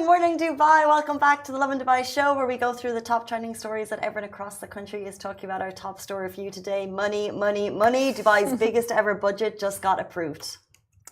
Morning Dubai. Welcome back to the Lovin Dubai show where we go through the top trending stories that everyone across the country is talking about. Our top story for you today, money, money, money. Dubai's biggest ever budget just got approved.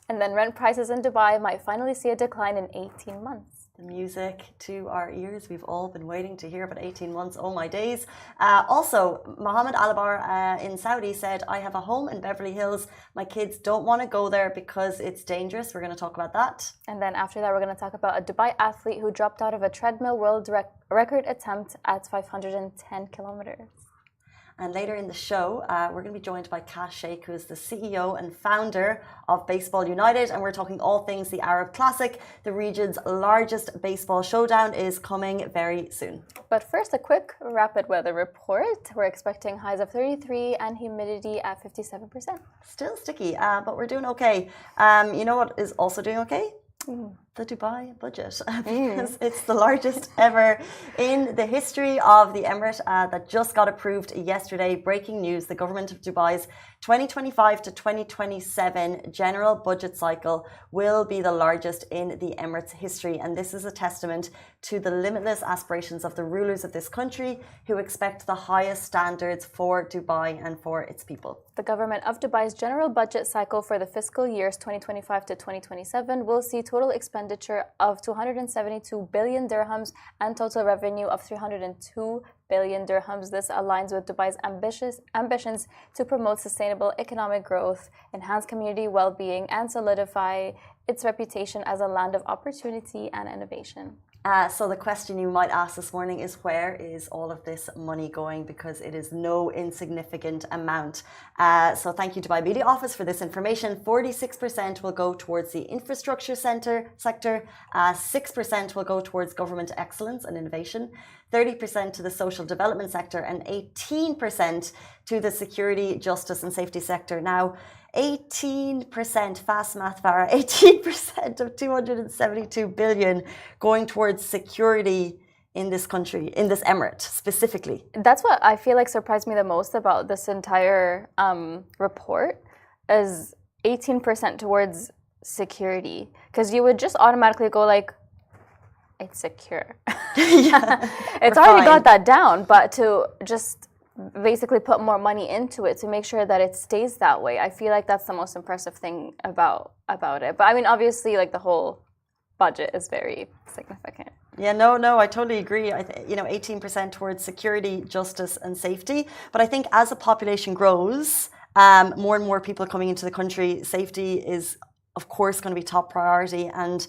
And then rent prices in Dubai might finally see a decline in 18 months. The music to our ears. We've all been waiting to hear about 18 months. Oh my days. Also, Mohammed Alabar in Saudi said, I have a home in Beverly Hills. My kids don't want to go there because it's dangerous. We're going to talk about that. And then after that, we're going to talk about a Dubai athlete who dropped out of a treadmill world record attempt at 510 kilometers. And later in the show, we're going to be joined by Kash Sheikh, who is the CEO and founder of Baseball United. And we're talking all things the Arab Classic. The region's largest baseball showdown is coming very soon. But first, a quick rapid weather report. We're expecting highs of 33 and humidity at 57%. Still sticky, but we're doing okay. You know what is also doing okay? The Dubai budget, because it's the largest ever in the history of the Emirate that just got approved yesterday. Breaking news, the government of Dubai's 2025 to 2027 general budget cycle will be the largest in the Emirates' history. And this is a testament to the limitless aspirations of the rulers of this country who expect the highest standards for Dubai and for its people. The government of Dubai's general budget cycle for the fiscal years 2025 to 2027 will see total expenditure of 272 billion dirhams and total revenue of 302 billion dirhams. This aligns with Dubai's ambitions to promote sustainable economic growth, enhance community well-being, and solidify its reputation as a land of opportunity and innovation. So the question you might ask this morning is, where is all of this money going? Because it is no insignificant amount. So thank you, Dubai Media Office, for this information. 46% will go towards the infrastructure sector, 6% will go towards government excellence and innovation, 30% to the social development sector, and 18% to the security, justice and safety sector. Now, 18%, fast math, Farah, 18% of 272 billion going towards security in this country, in this emirate specifically. That's what I feel like surprised me the most about this entire report, is 18% towards security. Because you would just automatically go like, it's secure. It's already got that down, but to just basically put more money into it to make sure that it stays that way, I feel like that's the most impressive thing about it. But I mean, obviously, like the whole budget is very significant. Yeah, no, I totally agree. 18% towards security, justice and safety. But I think as the population grows, more and more people coming into the country, safety is, of course, going to be top priority and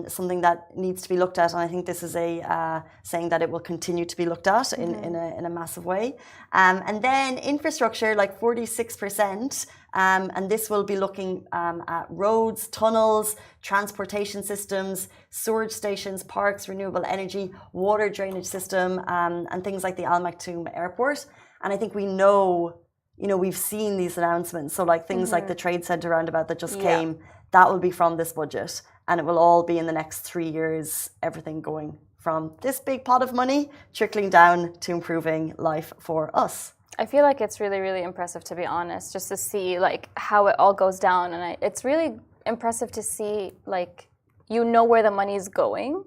something that needs to be looked at. And I think this is a saying that it will continue to be looked at in a massive way. And then infrastructure, like 46%. And this will be looking at roads, tunnels, transportation systems, storage stations, parks, renewable energy, water drainage system, and things like the Al Maktoum Airport. And I think we know, we've seen these announcements. So like things like the trade center roundabout that just came, that will be from this budget. And it will all be in the next 3 years, everything going from this big pot of money trickling down to improving life for us. I feel like it's really, really impressive, to be honest, just to see like how it all goes down. And it's really impressive to see, like, where the money is going.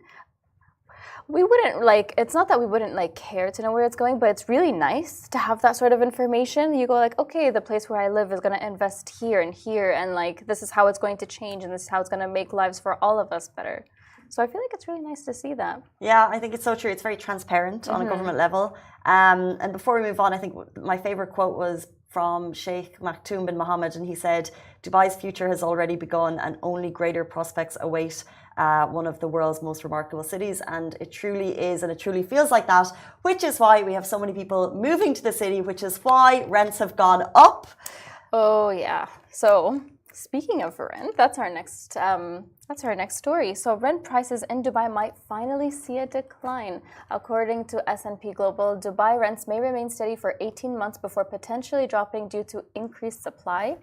We wouldn't it's not that we wouldn't care to know where it's going, but it's really nice to have that sort of information. You go like, okay, the place where I live is going to invest here, and like this is how it's going to change, and this is how it's going to make lives for all of us better. So I feel like it's really nice to see that. Yeah, I think it's so true. It's very transparent on a government level. And before we move on, I think my favorite quote was from Sheikh Maktoum bin Mohammed, and he said, Dubai's future has already begun and only greater prospects await one of the world's most remarkable cities. And it truly is, and it truly feels like that, which is why we have so many people moving to the city, which is why rents have gone up. Oh, yeah. So speaking of rent, that's our next story. So rent prices in Dubai might finally see a decline. According to S&P Global, Dubai rents may remain steady for 18 months before potentially dropping due to increased supply.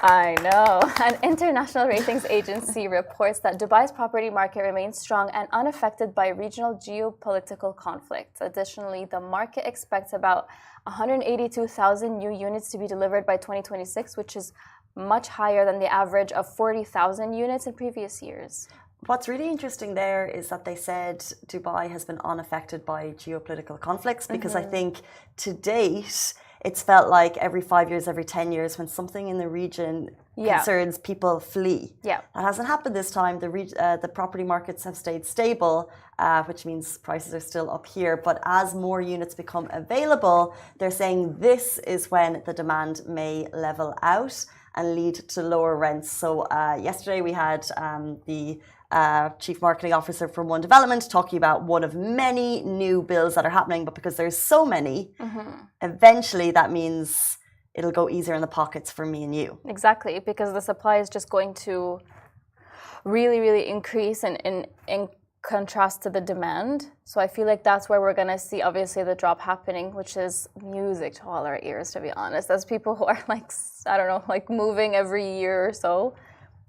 I know. An international ratings agency reports that Dubai's property market remains strong and unaffected by regional geopolitical conflicts. Additionally, the market expects about 182,000 new units to be delivered by 2026, which is much higher than the average of 40,000 units in previous years. What's really interesting there is that they said Dubai has been unaffected by geopolitical conflicts because I think to date it's felt like every 5 years, every 10 years, when something in the region concerns, people flee. Yeah. That hasn't happened this time. The property markets have stayed stable, which means prices are still up here. But as more units become available, they're saying this is when the demand may level out and lead to lower rents. So yesterday we had the Chief Marketing Officer from One Development talking about one of many new builds that are happening, but because there's so many, eventually that means it'll go easier in the pockets for me and you. Exactly, because the supply is just going to really, really increase in contrast to the demand. So I feel like that's where we're going to see, obviously, the drop happening, which is music to all our ears, to be honest. As people who are like, I don't know, like moving every year or so.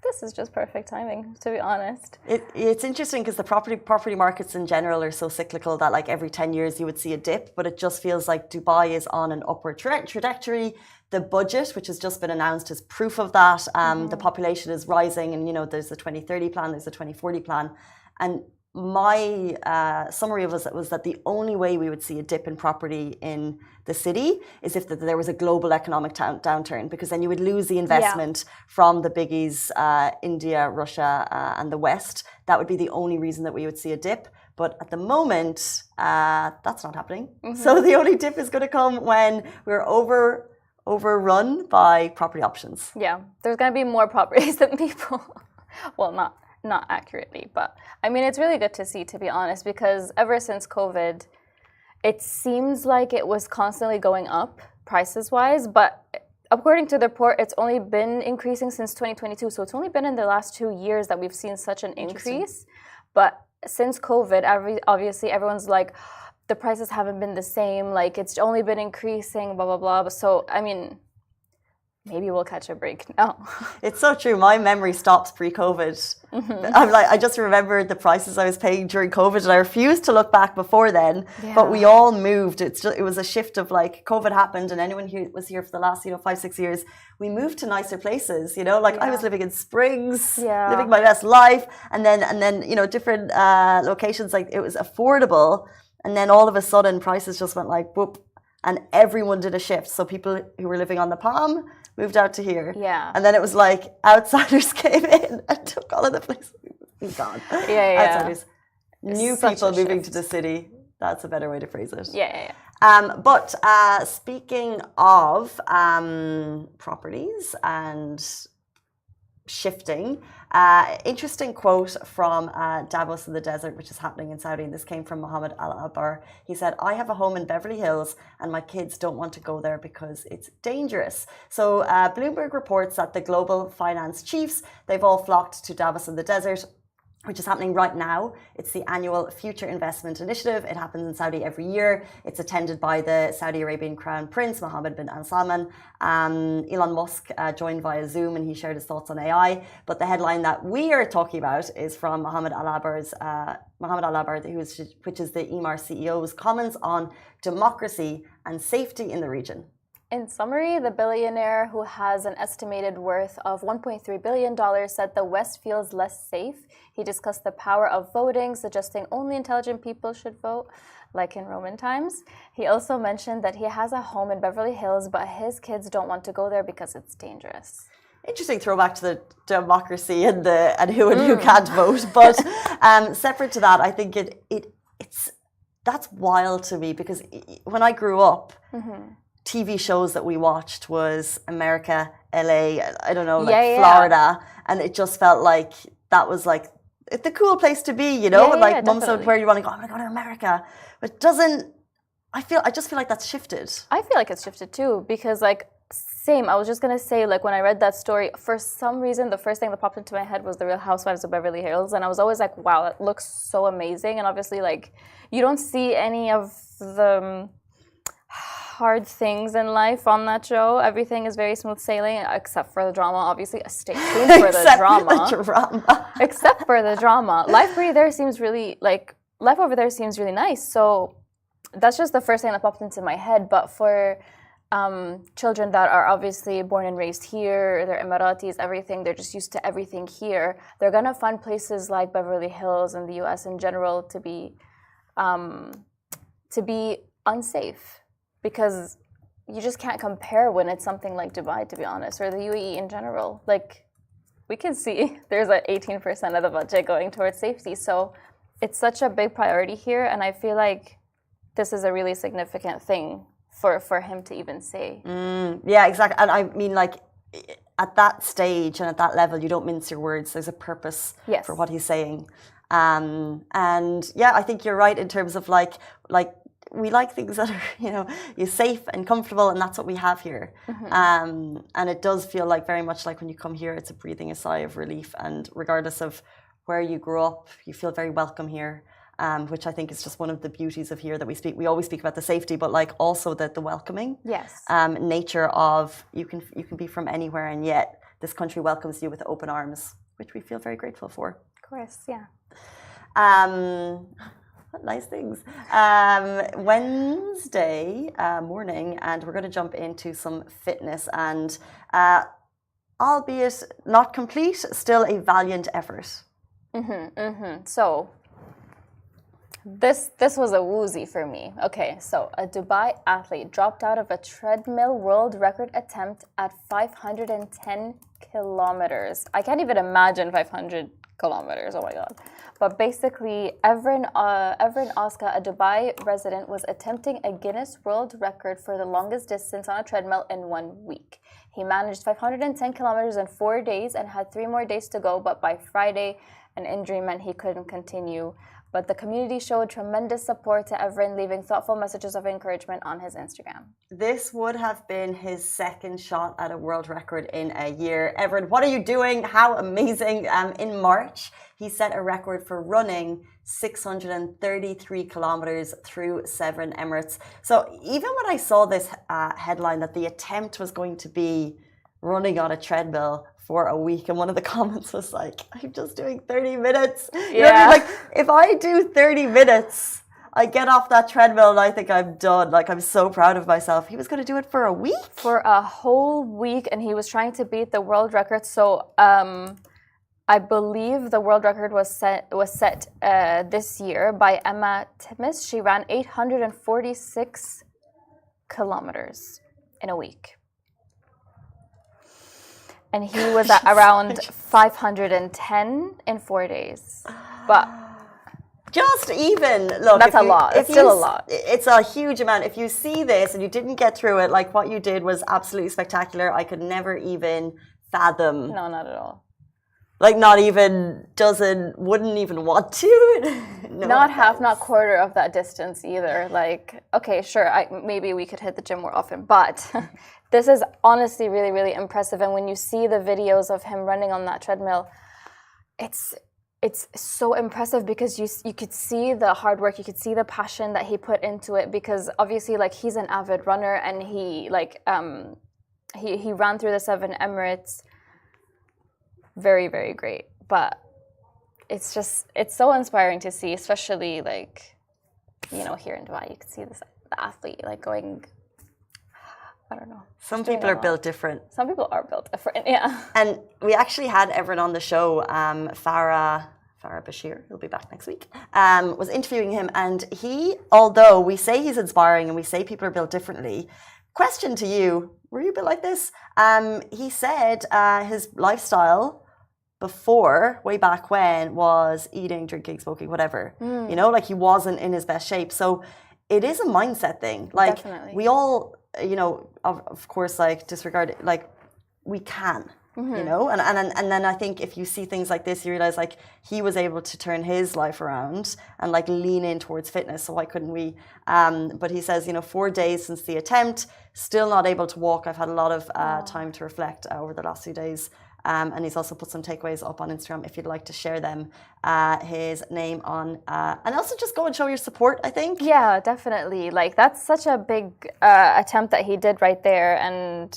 This is just perfect timing, to be honest. It's interesting because the property markets in general are so cyclical that like every 10 years you would see a dip, but it just feels like Dubai is on an upward trajectory. The budget, which has just been announced, is proof of that. The population is rising, and you know there's the 2030 plan, there's the 2040 plan, and my summary of it was that the only way we would see a dip in property in the city is if there was a global economic downturn, because then you would lose the investment from the biggies, India, Russia, and the West. That would be the only reason that we would see a dip. But at the moment, that's not happening. So the only dip is going to come when we're overrun by property options. Yeah, there's going to be more properties than people. Well, not accurately, but I mean, it's really good to see, to be honest, because ever since COVID, it seems like it was constantly going up prices wise, but according to the report, it's only been increasing since 2022. So it's only been in the last 2 years that we've seen such an increase. But since COVID, obviously everyone's like, the prices haven't been the same, like it's only been increasing, blah, blah, blah. So, I mean, maybe we'll catch a break now. It's so true. My memory stops pre-COVID. I'm like, I just remember the prices I was paying during COVID, and I refused to look back before then. Yeah. But we all moved. It was a shift of like COVID happened, and anyone who was here for the last 5-6 years, we moved to nicer places. Like I was living in Springs, living my best life, and then different locations. Like it was affordable, and then all of a sudden prices just went like whoop, and everyone did a shift. So people who were living on the Palm moved out to here. Yeah. And then it was like outsiders came in and took all of the places. Gone. Outsiders. New people moving to the city. That's a better way to phrase it. But speaking of properties and shifting, interesting quote from Davos in the desert, which is happening in Saudi. This came from Mohammed Al-Abar. He said, I have a home in Beverly Hills and my kids don't want to go there because it's dangerous. So Bloomberg reports that the global finance chiefs, they've all flocked to Davos in the desert, which is happening right now. It's the annual Future Investment Initiative. It happens in Saudi every year. It's attended by the Saudi Arabian Crown Prince, Mohammed bin Salman. Elon Musk joined via Zoom, and he shared his thoughts on AI. But the headline that we are talking about is from Mohammed Al-Abar, which is the Emaar CEO's comments on democracy and safety in the region. In summary, the billionaire, who has an estimated worth of $1.3 billion, said the West feels less safe. He discussed the power of voting, suggesting only intelligent people should vote, like in Roman times. He also mentioned that he has a home in Beverly Hills, but his kids don't want to go there because it's dangerous. Interesting throwback to the democracy and who can't vote. But separate to that, I think that's wild to me, because when I grew up, TV shows that we watched was America, LA, I don't know, Florida. And it just felt like that was like the cool place to be, like mom said, where you want to go? I'm going to go to America. But it doesn't, I just feel like that's shifted. I feel like it's shifted too, because like, same, I was just going to say, like when I read that story, for some reason, the first thing that popped into my head was the Real Housewives of Beverly Hills. And I was always like, wow, it looks so amazing. And obviously like, you don't see any of the hard things in life on that show. Everything is very smooth sailing, except for the drama. Obviously, stay tuned for the drama. Except for the drama. Life over there seems really nice. So that's just the first thing that popped into my head. But for children that are obviously born and raised here, they're Emiratis, everything, they're just used to everything here. They're gonna find places like Beverly Hills and the US in general to be unsafe, because you just can't compare when it's something like Dubai, to be honest, or the UAE in general. Like, we can see there's like 18% of the budget going towards safety. So it's such a big priority here, and I feel like this is a really significant thing for him to even say. Yeah, exactly. And I mean, like, at that stage and at that level, you don't mince your words. There's a purpose for what he's saying. And yeah, I think you're right in terms of like we like things that are, you know, you're safe and comfortable, and that's what we have here. And it does feel like very much like when you come here, it's a breathing a sigh of relief. And regardless of where you grew up, you feel very welcome here, which I think is just one of the beauties of here that we speak. We always speak about the safety, but like also the welcoming nature of you can be from anywhere, and yet this country welcomes you with open arms, which we feel very grateful for. Of course, yeah. Nice things. Wednesday morning, and we're going to jump into some fitness, and albeit not complete, still a valiant effort. So this was a woozy for me. Okay, so a Dubai athlete dropped out of a treadmill world record attempt at 510 kilometers. I can't even imagine 500 kilometers. Oh my god. But basically, Evren Oscar, a Dubai resident, was attempting a Guinness World Record for the longest distance on a treadmill in 1 week. He managed 510 kilometers in 4 days and had 3 more days to go, but by Friday, an injury meant he couldn't continue. But the community showed tremendous support to Evren, leaving thoughtful messages of encouragement on his Instagram. This would have been his second shot at a world record in a year. Evren, what are you doing? How amazing. In March, he set a record for running 633 kilometers through 7 Emirates. So even when I saw this headline that the attempt was going to be running on a treadmill for a week, and one of the comments was like, I'm just doing 30 minutes. You know what I mean? Like, if I do 30 minutes, I get off that treadmill and I think I'm done. Like, I'm so proud of myself. He was going to do it for a week? For a whole week, and he was trying to beat the world record. So I believe the world record was set this year by Emma Timmis. She ran 846 kilometers in a week. And he was at around 510 in 4 days. But just even, look. That's a lot. It's still a lot. It's a huge amount. If you see this and you didn't get through it, like what you did was absolutely spectacular. I could never even fathom. No, not at all. Like not even, wouldn't even want to. No not half, not quarter of that distance either. Like, okay, sure, maybe we could hit the gym more often, but this is honestly really, really impressive. And when you see the videos of him running on that treadmill, it's so impressive because you could see the hard work, you could see the passion that he put into it, because obviously, like, he's an avid runner, and he ran through the 7 Emirates. Very, very great. But it's so inspiring to see, especially, like, you know, here in Dubai, you can see the athlete, like, going, I don't know. Some people are built different. Some people are built different, yeah. And we actually had everyone on the show, Farah Bashir, he'll be back next week, was interviewing him, and he, although we say he's inspiring and we say people are built differently, question to you, were you built like this? He said his lifestyle before, way back when, was eating, drinking, smoking, whatever. You know, like, he wasn't in his best shape. So it is a mindset thing. Like, definitely. We all, you know, of course, like, disregard it. Like, we can, you know? And then I think if you see things like this, you realize, like, he was able to turn his life around and, like, lean in towards fitness. So why couldn't we? But he says, you know, 4 days since the attempt, still not able to walk. I've had a lot of time to reflect over the last few days. And he's also put some takeaways up on Instagram if you'd like to share them. His name on, and also just go and show your support, I think. Yeah, definitely. Like, that's such a big attempt that he did right there, and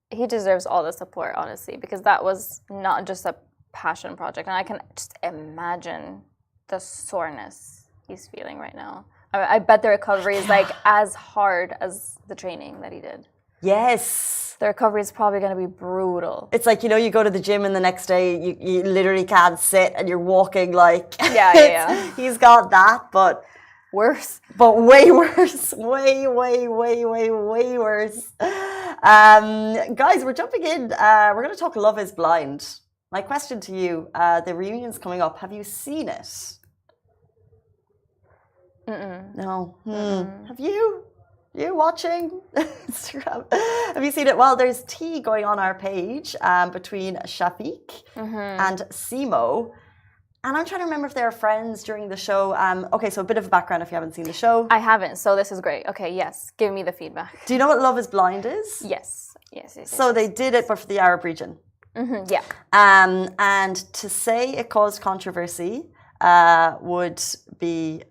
he deserves all the support, honestly, because that was not just a passion project. And I can just imagine the soreness he's feeling right now. I bet the recovery is like as hard as the training that he did. Yes. The recovery is probably going to be brutal. It's like, you go to the gym and the next day you literally can't sit and you're walking like... Yeah. He's got that, but... Worse. But way worse. Way worse. Guys, we're jumping in. We're going to talk Love is Blind. My question to you, the reunion's coming up. Have you seen it? No. Have you? You watching Instagram? Have you seen it? Well, there's tea going on our page between Shafiq and Simo. And I'm trying to remember if they're friends during the show. Okay, so a bit of a background if you haven't seen the show. I haven't, so this is great. Okay, yes. Give me the feedback. Do you know what Love is Blind is? Yes. So they did it, but for the Arab region. Yeah. And to say it caused controversy would be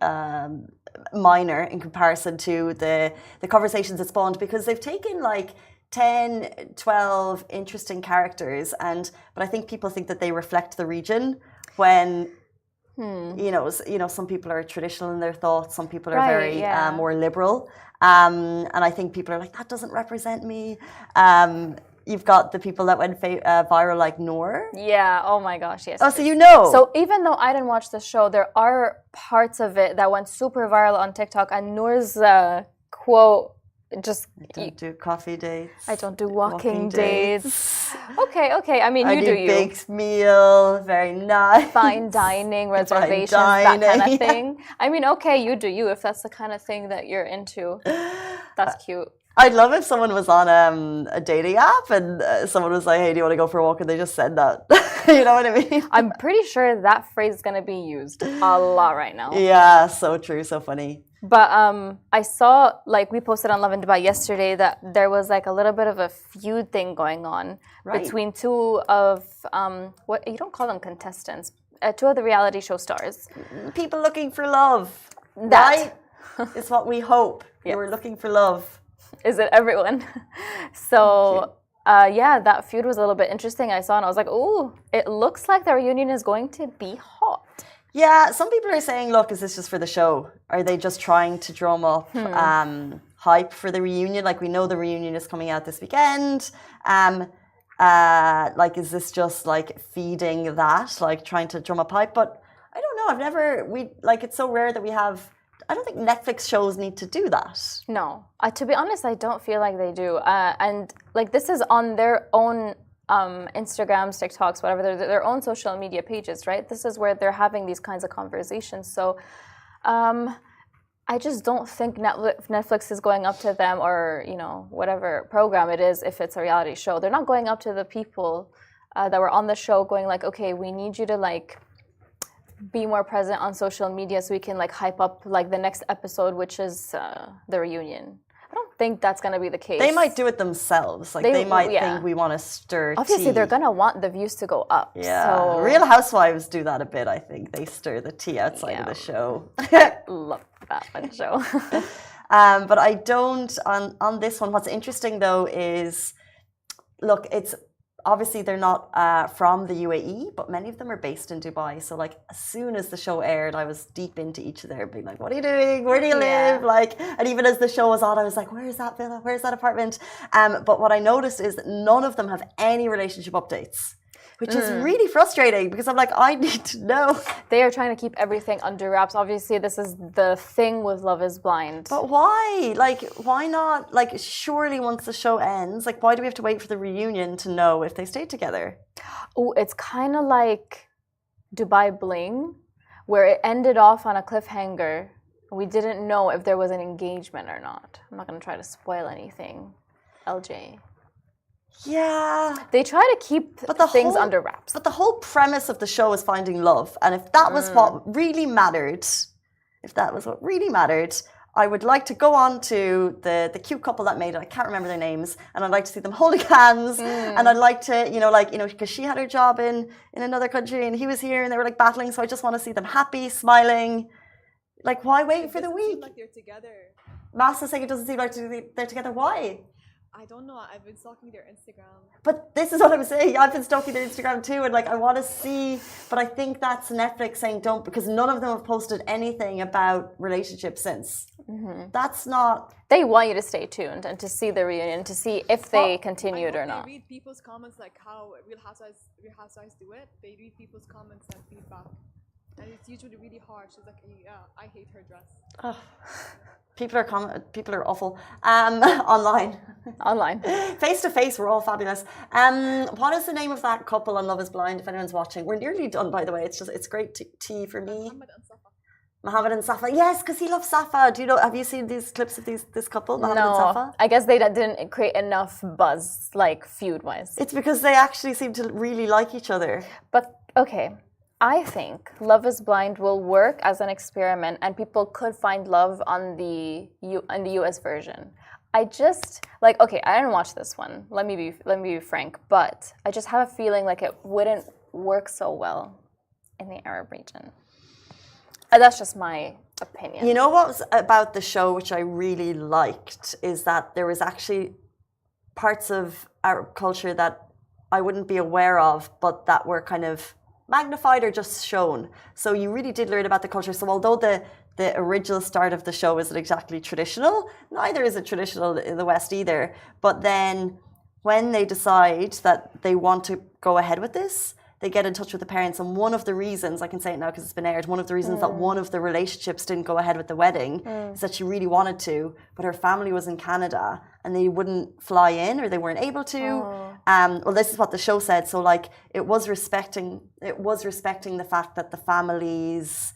minor in comparison to the conversations it spawned, because they've taken like 10, 12 interesting characters, but I think people think that they reflect the region when some people are traditional in their thoughts, some people are very more liberal, and I think people are like, that doesn't represent me. You've got the people that went viral, like Noor. Yeah, oh my gosh, yes. Oh, so you know. So even though I didn't watch the show, there are parts of it that went super viral on TikTok, and Noor's quote just... I don't do coffee dates. I don't do walking dates. Okay. I mean, you do you. Baked meal, very nice. Fine dining, reservations, that kind of thing. I mean, okay, you do you. If that's the kind of thing that you're into, that's cute. I'd love if someone was on a dating app and someone was like, hey, do you want to go for a walk? And they just said that. You know what I mean? I'm pretty sure that phrase is going to be used a lot right now. Yeah, so true, so funny. But I saw, like, we posted on Lovin Dubai yesterday that there was like a little bit of a feud thing going on between two of, what you don't call them contestants, two of the reality show stars. People looking for love. That is what we hope. Yes. We're looking for love. Is it everyone? So, that feud was a little bit interesting. I saw and I was like, ooh, it looks like the reunion is going to be hot. Yeah, some people are saying, look, is this just for the show? Are they just trying to drum up hype for the reunion? Like, we know the reunion is coming out this weekend. Like, is this just like feeding that, like trying to drum up hype? But I don't know. It's so rare that we have... I don't think Netflix shows need to do that. No. To be honest, I don't feel like they do. And like, this is on their own Instagrams, TikToks, whatever, their own social media pages, right? This is where they're having these kinds of conversations. So I just don't think Netflix is going up to them, or, whatever program it is, if it's a reality show. They're not going up to the people that were on the show going like, okay, we need you to like be more present on social media so we can like hype up like the next episode, which is the reunion. I don't think that's going to be the case. They might do it themselves. Like they might think we want to stir Obviously, they're going to want the views to go up. Yeah. So... Real Housewives do that a bit, I think. They stir the tea outside of the show. Love that one show. But I don't, on this one, what's interesting though is, look, it's, obviously, they're not from the UAE, but many of them are based in Dubai. So, like, as soon as the show aired, I was deep into each of their being like, what are you doing? Where do you live? Like, and even as the show was on, I was like, where is that villa? Where's that apartment? But what I noticed is that none of them have any relationship updates, which is really frustrating because I'm like, I need to know. They are trying to keep everything under wraps. Obviously, this is the thing with Love is Blind. But why? Like, why not? Like, surely once the show ends, like, why do we have to wait for the reunion to know if they stayed together? Oh, it's kind of like Dubai Bling, where it ended off on a cliffhanger. We didn't know if there was an engagement or not. I'm not going to try to spoil anything. LJ. Yeah. They try to keep things under wraps. But the whole premise of the show is finding love. And if that was what really mattered, I would like to go on to the cute couple that made it. I can't remember their names. And I'd like to see them holding hands. And I'd like to, because she had her job in another country and he was here and they were like battling. So I just want to see them happy, smiling. Like, why wait for the week? It doesn't seem like they're together. Master's saying it doesn't seem like they're together. Why? I don't know. I've been stalking their Instagram. But this is what I'm saying. I've been stalking their Instagram too, and like I want to see. But I think that's Netflix saying don't, because none of them have posted anything about relationships since. That's not. They want you to stay tuned and to see the reunion, to see if they continued or not. They read people's comments like how Real Housewives do it. They read people's comments and feedback, and it's usually really harsh. It's like, yeah, I hate her dress. Oh, people are awful. Online. Online. Face to face, we're all fabulous. What is the name of that couple on Love Is Blind? If anyone's watching, we're nearly done. By the way, it's great tea for me. Mohammed and Safa. Yes, because he loves Safa. Do you know? Have you seen these clips of this couple, Mohammed and Safa? I guess they didn't create enough buzz, like feud-wise. It's because they actually seem to really like each other. But okay, I think Love Is Blind will work as an experiment, and people could find love on the US version. I just okay. I didn't watch this one. Let me be frank, but I just have a feeling like it wouldn't work so well in the Arab region. That's just my opinion. You know what was about the show which I really liked is that there was actually parts of Arab culture that I wouldn't be aware of, but that were kind of magnified or just shown. So you really did learn about the culture. So although the original start of the show isn't exactly traditional, neither is it traditional in the West either. But then when they decide that they want to go ahead with this, they get in touch with the parents, and one of the reasons, I can say it now because it's been aired, one of the reasons that one of the relationships didn't go ahead with the wedding is that she really wanted to, but her family was in Canada and they wouldn't fly in or they weren't able to. Well, this is what the show said. So like it was respecting the fact that the families,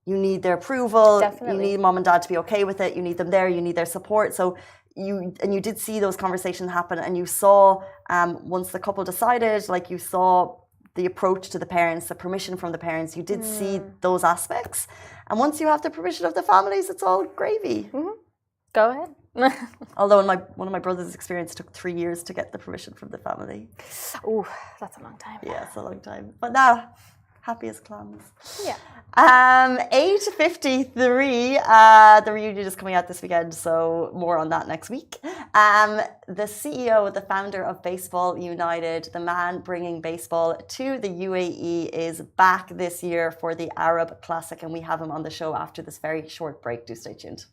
you need their approval, you need mom and dad to be okay with it, you need them there, you need their support. So you did see those conversations happen, and you saw once the couple decided, like you saw the approach to the parents, the permission from the parents, you did see those aspects. And once you have the permission of the families, it's all gravy. Go ahead. Although one of my brother's experience took 3 years to get the permission from the family. Ooh, that's a long time. Yeah, it's a long time. But now, happy as clams. Yeah. 8:53. The reunion is coming out this weekend, so more on that next week. The CEO, the founder of Baseball United, the man bringing baseball to the UAE, is back this year for the Arab Classic, and we have him on the show after this very short break. Do stay tuned.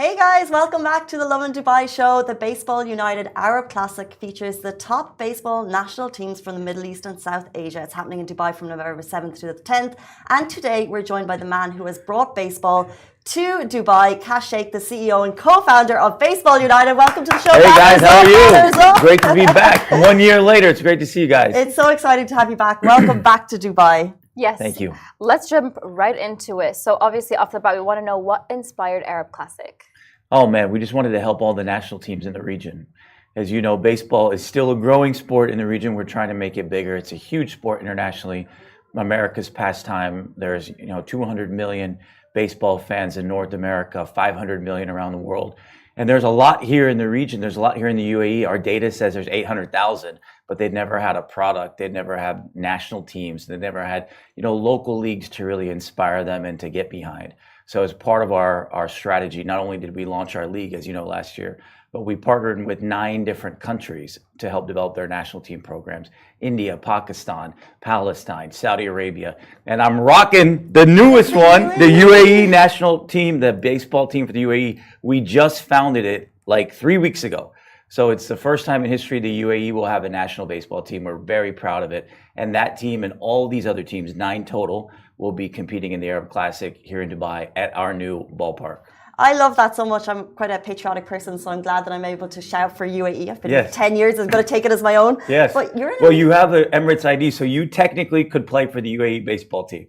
Hey guys, welcome back to the Lovin Dubai show. The Baseball United Arab Classic features the top baseball national teams from the Middle East and South Asia. It's happening in Dubai from November 7th to the 10th. And today we're joined by the man who has brought baseball to Dubai, Kash Sheikh, the CEO and co-founder of Baseball United. Welcome to the show. Hey guys, how are you? Great to be back. 1 year later, it's great to see you guys. It's so exciting to have you back. Welcome back to Dubai. Yes. Thank you. Let's jump right into it. So obviously off the bat, we want to know what inspired Arab Classic. Oh man, we just wanted to help all the national teams in the region. As you know, baseball is still a growing sport in the region. We're trying to make it bigger. It's a huge sport internationally. America's pastime. There's 200 million baseball fans in North America, 500 million around the world. And there's a lot here in the region. There's a lot here in the UAE. Our data says there's 800,000, but they've never had a product. They've never had national teams. They've never had, local leagues to really inspire them and to get behind. So as part of our strategy, not only did we launch our league, as you know, last year, but we partnered with 9 different countries to help develop their national team programs. India, Pakistan, Palestine, Saudi Arabia. And I'm rocking the newest one, the UAE national team, the baseball team for the UAE. We just founded it like 3 weeks ago. So it's the first time in history the UAE will have a national baseball team. We're very proud of it. And that team and all these other teams, 9 total, will be competing in the Arab Classic here in Dubai at our new ballpark. I love that so much. I'm quite a patriotic person, so I'm glad that I'm able to shout for UAE. I've been here for 10 years. I'm going to take it as my own. Yes. But you have the Emirates ID, so you technically could play for the UAE baseball team.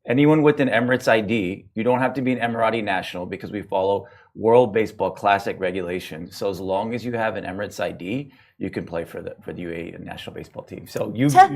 Anyone with an Emirates ID, you don't have to be an Emirati national because we follow World Baseball Classic regulations. So as long as you have an Emirates ID, you can play for the UAE national baseball team. So tell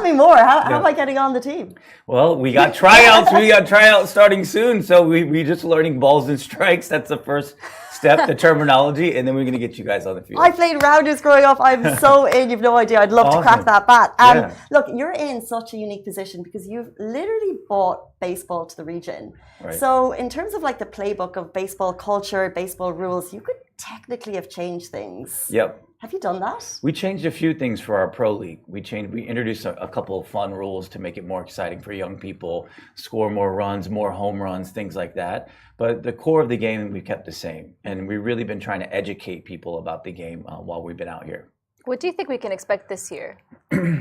me more. How am I getting on the team? Well, we got tryouts. We got tryouts starting soon. So we just learning balls and strikes. That's the first step, the terminology, and then we're going to get you guys on the field. I played rounders growing up. I'm so in. You've no idea. I'd love to crack that bat. Look, you're in such a unique position because you've literally brought baseball to the region. Right. So in terms of like the playbook of baseball culture, baseball rules, you could technically have changed things. Yep. Have you done that? We changed a few things for our pro league. We introduced a couple of fun rules to make it more exciting for young people, score more runs, more home runs, things like that. But the core of the game we kept the same, and we've really been trying to educate people about the game while we've been out here. What do you think we can expect this year?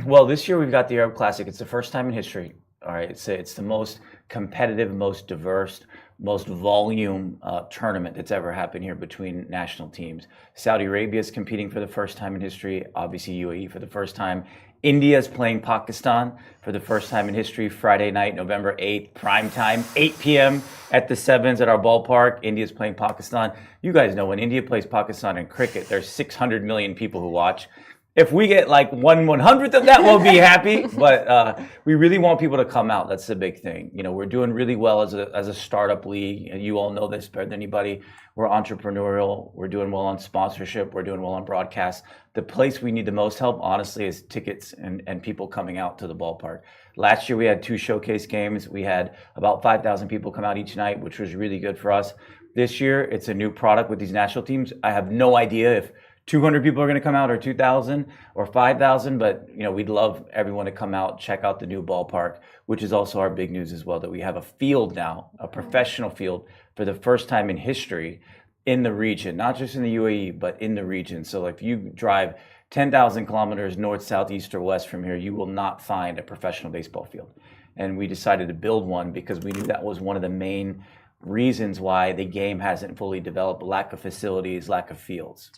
Well, this year we've got the Arab Classic. It's the first time in history. All right, it's the most competitive, most diverse, most volume tournament that's ever happened here between national teams. Saudi Arabia is competing for the first time in history. Obviously, UAE for the first time. India is playing Pakistan for the first time in history. Friday night, November 8th, prime time, 8 p.m. at the Sevens at our ballpark. India is playing Pakistan. You guys know when India plays Pakistan in cricket, there's 600 million people who watch. If we get like 1/100th of that, we'll be happy. But we really want people to come out. That's the big thing. We're doing really well as a startup league. And you all know this better than anybody. We're entrepreneurial. We're doing well on sponsorship. We're doing well on broadcast. The place we need the most help, honestly, is tickets and people coming out to the ballpark. Last year, we had 2 showcase games. We had about 5,000 people come out each night, which was really good for us. This year, it's a new product with these national teams. I have no idea if 200 people are going to come out or 2,000 or 5,000, but we'd love everyone to come out, check out the new ballpark, which is also our big news as well, that we have a field now, a professional field for the first time in history in the region, not just in the UAE, but in the region. So if you drive 10,000 kilometers north, south, east, or west from here, you will not find a professional baseball field. And we decided to build one because we knew that was one of the main reasons why the game hasn't fully developed: lack of facilities, lack of fields.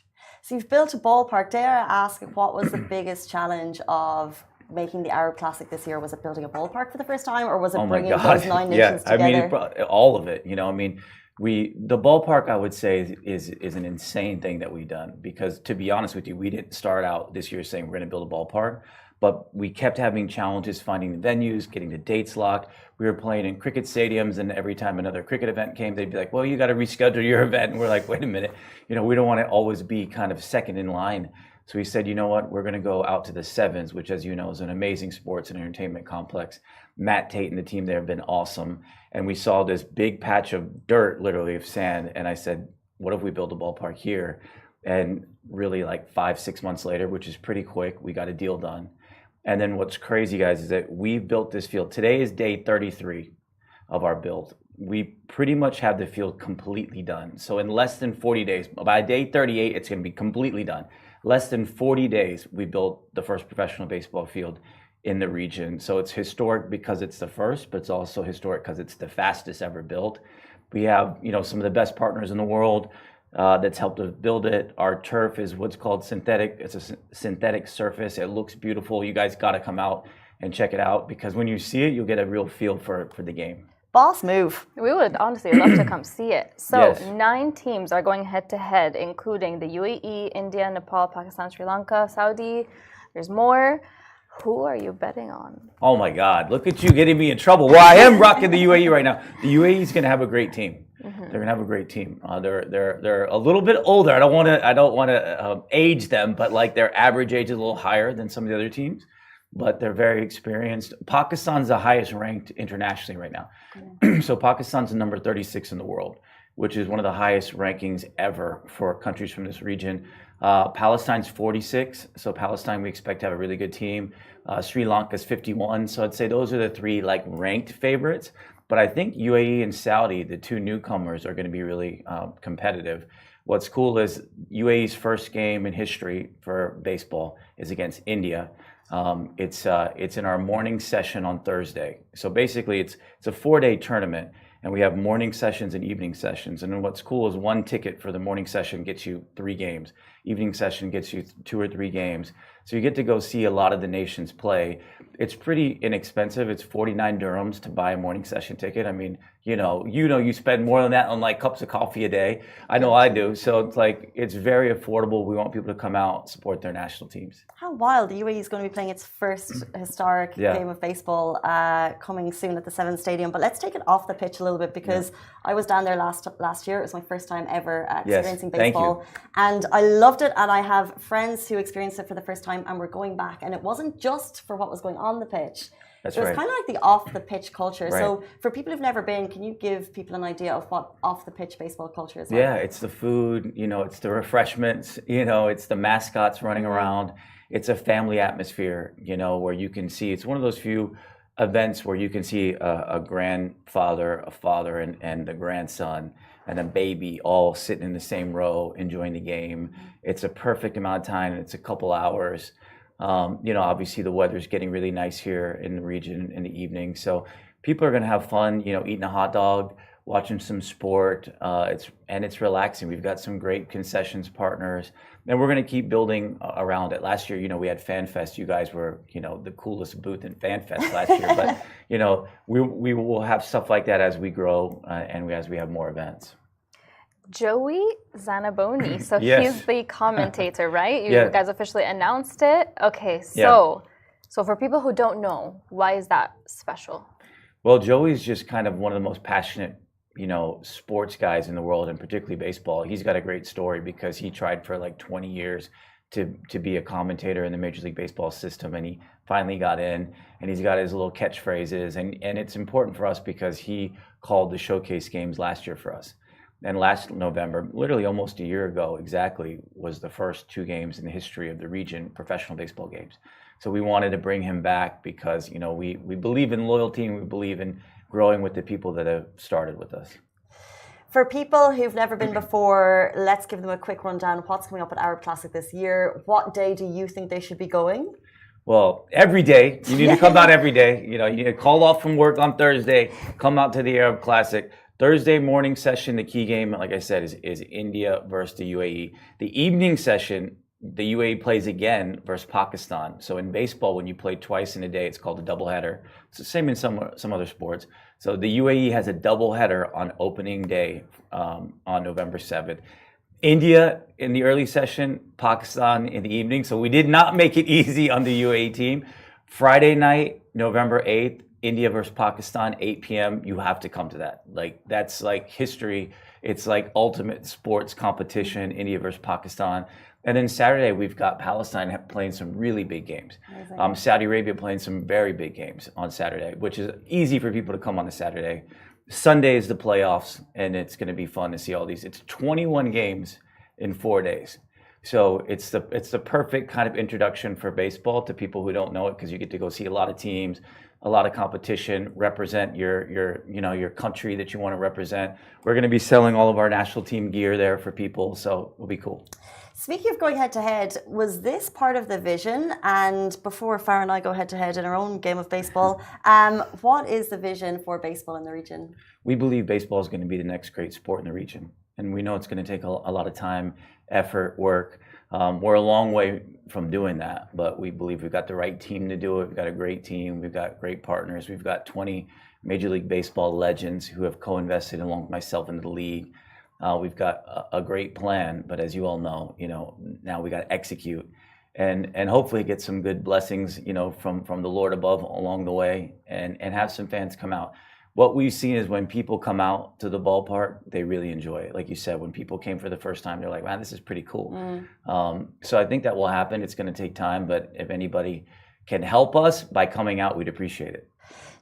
So you've built a ballpark. Dare I ask, what was the biggest challenge of making the Arab Classic this year? Was it building a ballpark for the first time, or was it bringing those 9 nations together? All of it. The ballpark, I would say, is an insane thing that we've done, because to be honest with you, we didn't start out this year saying we're going to build a ballpark, but we kept having challenges finding the venues, getting the dates locked. We were playing in cricket stadiums, and every time another cricket event came, they'd be like, well, you got to reschedule your event. And we're like, wait a minute, we don't want to always be kind of second in line. So we said, you know what, we're going to go out to the Sevens, which, as you know, is an amazing sports and entertainment complex. Matt Tate and the team there have been awesome. And we saw this big patch of dirt, literally of sand. And I said, what if we build a ballpark here? And really, like 5-6 months later, which is pretty quick, we got a deal done. And then what's crazy, guys, is that we've built this field. Today is day 33. of our build. We pretty much have the field completely done. So in less than 40 days, by day 38, it's going to be completely done. Less than 40 days, we built the first professional baseball field in the region. So it's historic because it's the first, but it's also historic because it's the fastest ever built. We have, some of the best partners in the world that's helped us build it. Our turf is what's called synthetic. It's a synthetic surface. It looks beautiful. You guys got to come out and check it out, because when you see it, you'll get a real feel for the game. Boss move. We would honestly love to come see it. So Yes. 9 teams are going head to head, including the UAE, India, Nepal, Pakistan, Sri Lanka, Saudi. There's more. Who are you betting on? Oh my God! Look at you getting me in trouble. Well, I am rocking the UAE right now. The UAE is going to have a great team. They're going to have a great team. They're a little bit older. I don't want to age them, but like their average age is a little higher than some of the other teams. But they're very experienced. Pakistan's the highest ranked internationally right now. So Pakistan's number 36 in the world, which is one of the highest rankings ever for countries from this region. Palestine's 46. So Palestine, we expect to have a really good team. Sri Lanka's 51. So I'd say those are the 3 ranked favorites. But I think UAE and Saudi, the 2 newcomers, are going to be really competitive. What's cool is UAE's first game in history for baseball is against India. It's in our morning session on Thursday. So basically it's a 4-day tournament, and we have morning sessions and evening sessions. And then what's cool is 1 ticket for the morning session gets you 3 games. Evening session gets you 2 or 3 games. So you get to go see a lot of the nations play. It's pretty inexpensive. It's 49 dirhams to buy a morning session ticket. I mean, you spend more than that on cups of coffee a day. I know I do. So it's very affordable. We want people to come out, support their national teams. How wild. The UAE is going to be playing its first historic game of baseball coming soon at the Seven Stadium. But let's take it off the pitch a little bit, because I was down there last year. It was my first time ever experiencing baseball. And I loved it. And I have friends who experienced it for the first time, and we're going back. And it wasn't just for what was going on the pitch. That's it was right. kind of like the off-the-pitch culture. Right. So for people who've never been, can you give people an idea of what off-the-pitch baseball culture is like? Yeah, it's the food, it's the refreshments, it's the mascots running around. It's a family atmosphere, where you can see, it's one of those few events where you can see a grandfather, a father, and the grandson, and a baby all sitting in the same row enjoying the game. It's a perfect amount of time. It's a couple hours. Obviously the weather's getting really nice here in the region in the evening. So people are going to have fun, eating a hot dog, watching some sport. It's relaxing. We've got some great concessions partners, and we're going to keep building around it. Last year, we had Fan Fest. You guys were, the coolest booth in Fan Fest last year. But, we will have stuff like that as we grow and as we have more events. Joey Zanaboni. So Yes. he's the commentator, right? You Yeah. guys officially announced it. Okay, so for people who don't know, why is that special? Well, Joey's just kind of one of the most passionate, sports guys in the world, and particularly baseball. He's got a great story because he tried for 20 years to be a commentator in the Major League Baseball system, and he finally got in, and he's got his little catchphrases, and it's important for us because he called the showcase games last year for us. And last November, literally almost a year ago exactly, was the first 2 games in the history of the region, professional baseball games. So we wanted to bring him back because, we believe in loyalty, and we believe in growing with the people that have started with us. For people who've never been before, let's give them a quick rundown of what's coming up at Arab Classic this year. What day do you think they should be going? Well, every day. You need to come out every day. You need to call off from work on Thursday, come out to the Arab Classic. Thursday morning session, the key game, like I said, is India versus the UAE. The evening session, the UAE plays again versus Pakistan. So in baseball, when you play twice in a day, it's called a doubleheader. It's the same in some other sports. So the UAE has a doubleheader on opening day on November 7th. India in the early session, Pakistan in the evening. So we did not make it easy on the UAE team. Friday night, November 8th, India versus Pakistan, 8 p.m. You have to come to that. That's history. It's ultimate sports competition, India versus Pakistan. And then Saturday, we've got Palestine playing some really big games. Saudi Arabia playing some very big games on Saturday, which is easy for people to come on a Saturday. Sunday is the playoffs, and it's going to be fun to see all these. It's 21 games in 4 days. So it's the perfect kind of introduction for baseball to people who don't know it, because you get to go see a lot of teams, a lot of competition, represent your country that you want to represent. We're going to be selling all of our national team gear there for people, so it'll be cool. Speaking of going head to head, was this part of the vision? And before Farah and I go head to head in our own game of baseball, what is the vision for baseball in the region? We believe baseball is going to be the next great sport in the region. And we know it's going to take a lot of time, effort, work. We're a long way from doing that, but we believe we've got the right team to do it. We've got a great team. We've got great partners. We've got 20 Major League Baseball legends who have co-invested along with myself into the league. We've got a great plan, but as you all know, now we got to execute and hopefully get some good blessings, from the Lord above along the way, and have some fans come out. What we've seen is when people come out to the ballpark, they really enjoy it. Like you said, when people came for the first time, they're like, "Man, this is pretty cool." So I think that will happen. It's going to take time, but if anybody can help us by coming out, we'd appreciate it.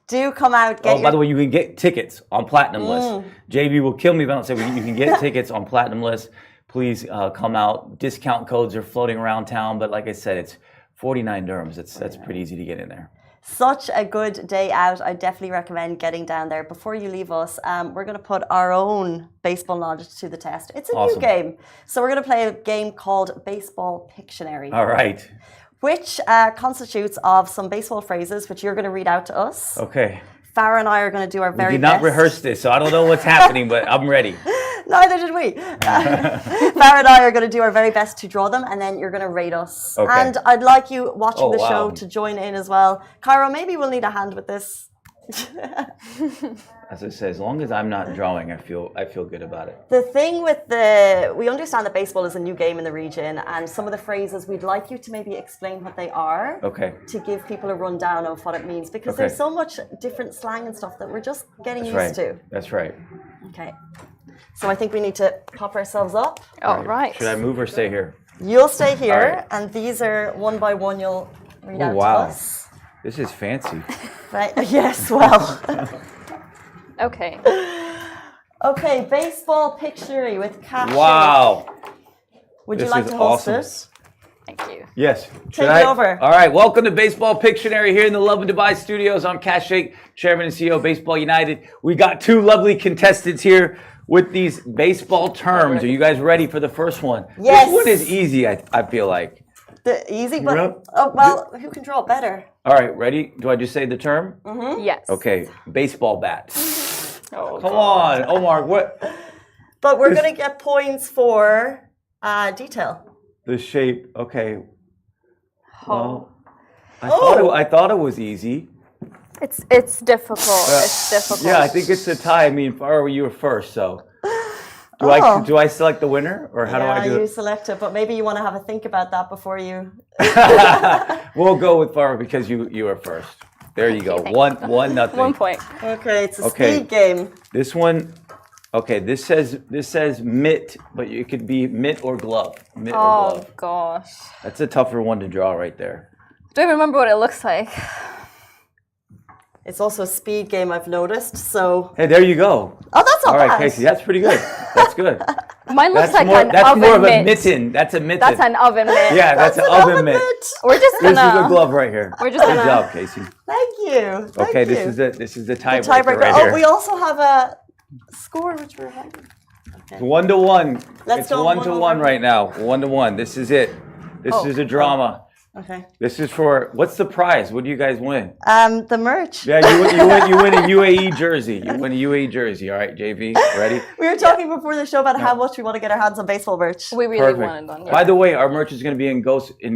Do come out. By the way, you can get tickets on Platinum List. JB will kill me if I don't say you can get tickets on Platinum List. Please come out. Discount codes are floating around town, but like I said, it's 49 dirhams. That's pretty easy to get in there. Such a good day out. I definitely recommend getting down there. Before you leave us, we're going to put our own baseball knowledge to the test. It's a new game. So we're going to play a game called Baseball Pictionary. All right. Which constitutes of some baseball phrases, which you're going to read out to us. Okay. Farah and I are going to do our very best. We did not rehearse this, so I don't know what's happening, but I'm ready. Neither did we. Farah and I are going to do our very best to draw them, and then you're going to rate us. Okay. And I'd like you watching the show to join in as well. Cairo, maybe we'll need a hand with this. As I say, as long as I'm not drawing, I feel good about it. The thing with we understand that baseball is a new game in the region, and some of the phrases we'd like you to maybe explain what they are. Okay. To give people a rundown of what it means, because there's so much different slang and stuff that we're just getting used to. That's right. Okay. So I think we need to pop ourselves up. All right. Should I move or stay here? You'll stay here, and these are one by one. You'll read out to us. This is fancy. Right. Yes. Well. Okay. Okay. Baseball Pictionary with Cash. Wow. Would you like to host it? Thank you. Yes. Take it over. All right. Welcome to Baseball Pictionary here in the Lovin Dubai studios. I'm Cash Sheikh, Chairman and CEO of Baseball United. We got two lovely contestants here with these baseball terms. Are you guys ready for the first one? Yes. This one is easy, I feel like. Easy, but well, who can draw better? All right, ready? Do I just say the term? Mm-hmm. Yes. Okay, baseball bat. Oh, come on, Omar, what? But we're going to get points for detail. The shape, okay. Oh. Well, I thought it was easy. It's difficult. It's difficult. Yeah, I think it's a tie. I mean, Farah, you were first, so. Do I select the winner, or how do I do it? You select it, but maybe you want to have a think about that before you. We'll go with Farah because you were first. There you go. 1-0. 1 point. Okay, it's a speed game. This one, okay. This says mitt, but it could be mitt or glove. Mitt or glove. Oh gosh. That's a tougher one to draw right there. Don't remember what it looks like. It's also a speed game, I've noticed. So. Hey, there you go. Oh, that's not bad. All right, bad. Casey, that's pretty good. That's good. Mine looks like an oven more of a mitt. mitten. That's a mitten. That's an oven mitt. Yeah, that's an oven mitt. We're just gonna. This is a glove right here. We're just Good gonna. job, Casey. Thank you. Okay, Thank you. this is the tiebreaker right here. We also have a score which we're having. It's 1-1. Let's go 1-1 right now. 1-1. This is it. This is a drama. Okay. This is for, what's the prize? What do you guys win? The merch. Yeah, you win a UAE jersey. You win a UAE jersey. All right, JV, ready? We were talking before the show about how much we want to get our hands on baseball merch. We really wanted on. Yeah. By the way, our merch is going to be in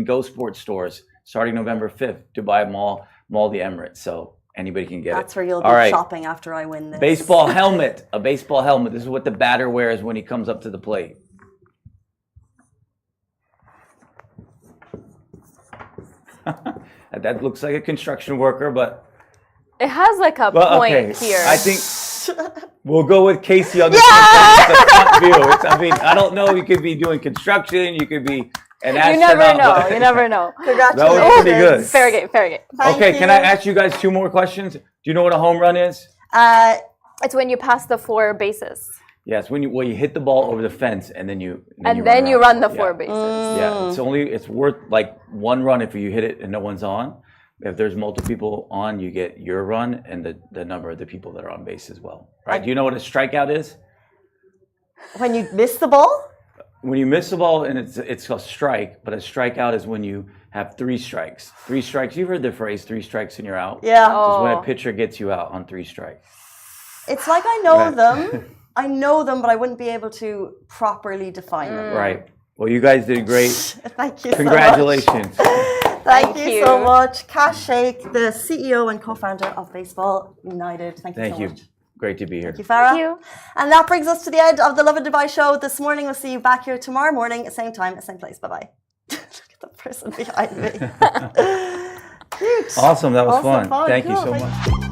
Go Sports stores starting November 5th, Dubai Mall the Emirates. So anybody can get That's it. where you'll be shopping after I win this. Baseball helmet. A baseball helmet. This is what the batter wears when he comes up to the plate. That looks like a construction worker, but it has like a point here. I think we'll go with Casey on this one. The front view. I mean, I don't know. You could be doing construction. You could be an astronaut. You never know. Congratulations. That was pretty good. Fair game. Okay, can I ask you guys 2 more questions? Do you know what a home run is? It's when you pass the 4 bases. Yes, when you hit the ball over the fence and then you run the yeah. 4 bases. Yeah, it's worth like one run if you hit it and no one's on. If there's multiple people on, you get your run and the number of the people that are on base as well. Right? Do you know what a strikeout is? When you miss the ball? When you miss the ball and it's a strike, but a strikeout is when you have 3 strikes. 3 strikes. You've heard the phrase 3 strikes and you're out. Yeah. It's when a pitcher gets you out on 3 strikes. It's like I know them. I know them, but I wouldn't be able to properly define them. Right. Well, you guys did great. Thank you Congratulations. so much. Thank you so much. Cash Sheikh, the CEO and co-founder of Baseball United. Thank you so much. Great to be here. Thank you, Farah. Thank you. And that brings us to the end of the Lovin Dubai show this morning. We'll see you back here tomorrow morning, same time, same place. Bye-bye. Look at the person behind me. Cute. Awesome. That was fun. Fun. Thank you Cool. so much.